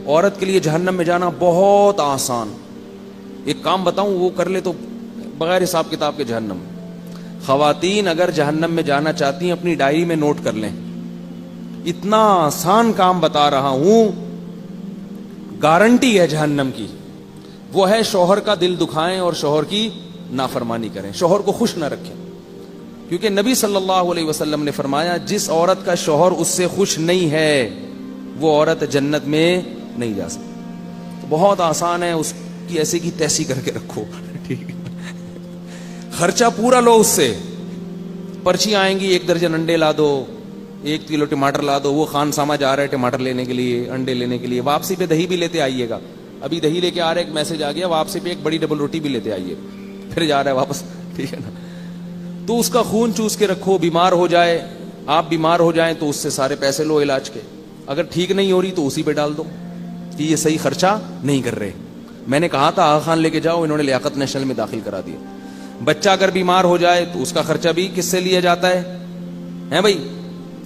عورت کے لیے جہنم میں جانا بہت آسان. ایک کام بتاؤں, وہ کر لے تو بغیر حساب کتاب کے جہنم. خواتین اگر جہنم میں جانا چاہتی ہیں اپنی ڈائری میں نوٹ کر لیں, اتنا آسان کام بتا رہا ہوں, گارنٹی ہے جہنم کی. وہ ہے شوہر کا دل دکھائیں اور شوہر کی نافرمانی کریں, شوہر کو خوش نہ رکھیں. کیونکہ نبی صلی اللہ علیہ وسلم نے فرمایا جس عورت کا شوہر اس سے خوش نہیں ہے وہ عورت جنت میں نہیں جا سکتی. تو بہت آسان ہے, اس کی ایسی کی تیسی کر کے رکھو, ٹھیک ہے, خرچہ پورا لو اس سے. پرچی آئیں گی, 1 درجن انڈے لا دو, 1 کلو ٹماٹر لا دو. وہ خان سامہ جا رہا ہے ٹماٹر لینے کے لیے, انڈے لینے کے لیے, واپسی پہ دہی بھی لیتے آئیے گا. ابھی دہی لے کے آ رہا ہے, ایک میسج آ گیا, واپسی پہ ایک بڑی ڈبل روٹی بھی لیتے آئیے, پھر جا رہا ہے واپس, ٹھیک ہے نا. تو اس کا خون چوس کے رکھو, بیمار ہو جائے, آپ بیمار ہو جائیں تو اس سے سارے پیسے لو علاج کے. اگر ٹھیک نہیں ہو رہی تو اسی پہ ڈال دو کہ یہ صحیح خرچہ نہیں کر رہے. میں نے کہا تھا آغا خان لے کے جاؤ, انہوں نے لیاقت نیشنل میں داخل کرا دیا. بچہ اگر بیمار ہو جائے تو اس کا خرچہ بھی کس سے لیا جاتا ہے بھائی؟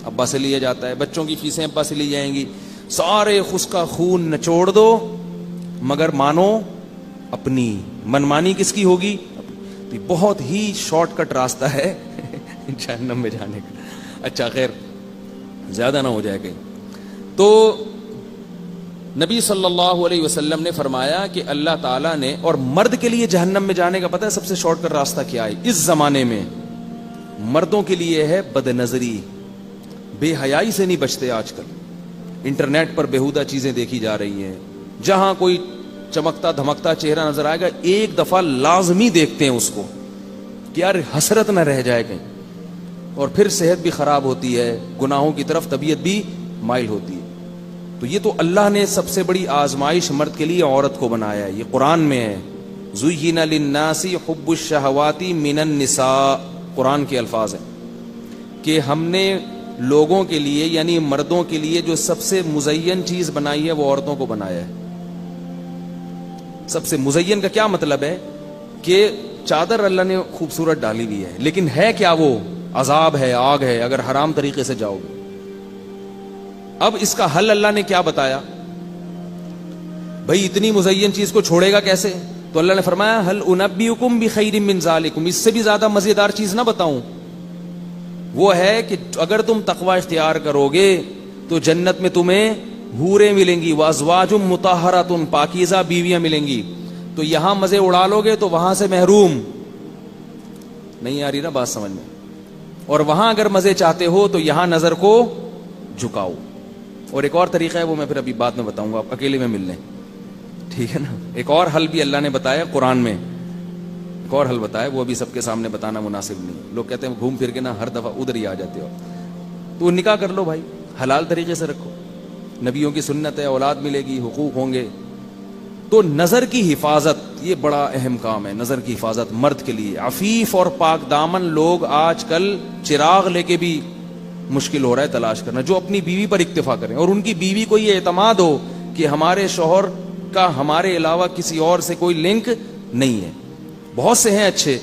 ابا سے لیا جاتا ہے. بچوں کی فیسیں ابا سے لی جائیں گی. سارے اس کا خون نچوڑ دو, مگر مانو اپنی. منمانی کس کی ہوگی؟ بہت ہی شارٹ کٹ راستہ ہے جہنم میں جانے کا. اچھا خیر, زیادہ نہ ہو جائے کہیں. تو نبی صلی اللہ علیہ وسلم نے فرمایا کہ اللہ تعالیٰ نے, اور مرد کے لیے جہنم میں جانے کا پتہ ہے سب سے شارٹ کٹ راستہ کیا ہے اس زمانے میں؟ مردوں کے لیے ہے بد نظری. بے حیائی سے نہیں بچتے آج کل. انٹرنیٹ پر بیہودہ چیزیں دیکھی جا رہی ہیں. جہاں کوئی چمکتا دھمکتا چہرہ نظر آئے گا ایک دفعہ لازمی دیکھتے ہیں اس کو کہ یار حسرت نہ رہ جائے کہیں. اور پھر صحت بھی خراب ہوتی ہے, گناہوں کی طرف طبیعت بھی مائل ہوتی ہے. تو یہ تو اللہ نے سب سے بڑی آزمائش مرد کے لیے عورت کو بنایا ہے. یہ قرآن میں ہے, زُيِّنَ لِلنَّاسِ حُبُّ الشَّهَوَاتِ مِنَ النِّسَاءِ. قرآن کے الفاظ ہیں کہ ہم نے لوگوں کے لیے یعنی مردوں کے لیے جو سب سے مزین چیز بنائی ہے وہ عورتوں کو بنایا ہے. سب سے مزین کا کیا مطلب ہے کہ چادر اللہ نے خوبصورت ڈالی ہوئی ہے, لیکن ہے کیا وہ؟ عذاب ہے, آگ ہے اگر حرام طریقے سے جاؤ گے. اب اس کا حل اللہ نے کیا بتایا؟ بھئی اتنی مزین چیز کو چھوڑے گا کیسے؟ تو اللہ نے فرمایا هل انبئکم بخیر من ذالکم. اس سے بھی زیادہ مزیدار چیز نہ بتاؤں؟ وہ ہے کہ اگر تم تقوی اختیار کرو گے تو جنت میں تمہیں حوریں ملیں گی, وازواج مطہرات, پاکیزہ بیویاں ملیں گی. تو یہاں مزے اڑا لو گے تو وہاں سے محروم. نہیں آ رہی نا بات سمجھ میں؟ اور وہاں اگر مزے چاہتے ہو تو یہاں نظر کو جھکاؤ. اور ایک اور طریقہ ہے وہ میں پھر ابھی بعد میں بتاؤں گا, آپ اکیلے میں مل لیں, ٹھیک ہے نا. ایک اور حل بھی اللہ نے بتایا قرآن میں, ایک اور حل بتایا, وہ ابھی سب کے سامنے بتانا مناسب نہیں. لوگ کہتے ہیں گھوم پھر کے نا ہر دفعہ ادھر ہی آ جاتے ہو. تو نکاح کر لو بھائی, حلال طریقے سے رکھو, نبیوں کی سنت ہے, اولاد ملے گی, حقوق ہوں گے. تو نظر کی حفاظت یہ بڑا اہم کام ہے. نظر کی حفاظت مرد کے لیے. عفیف اور پاک دامن لوگ آج کل چراغ لے کے بھی مشکل ہو رہا ہے تلاش کرنا, جو اپنی بیوی پر اکتفا کریں اور ان کی بیوی کو یہ اعتماد ہو کہ ہمارے شوہر کا ہمارے علاوہ کسی اور سے کوئی لنک نہیں ہے. بہت سے ہیں اچھے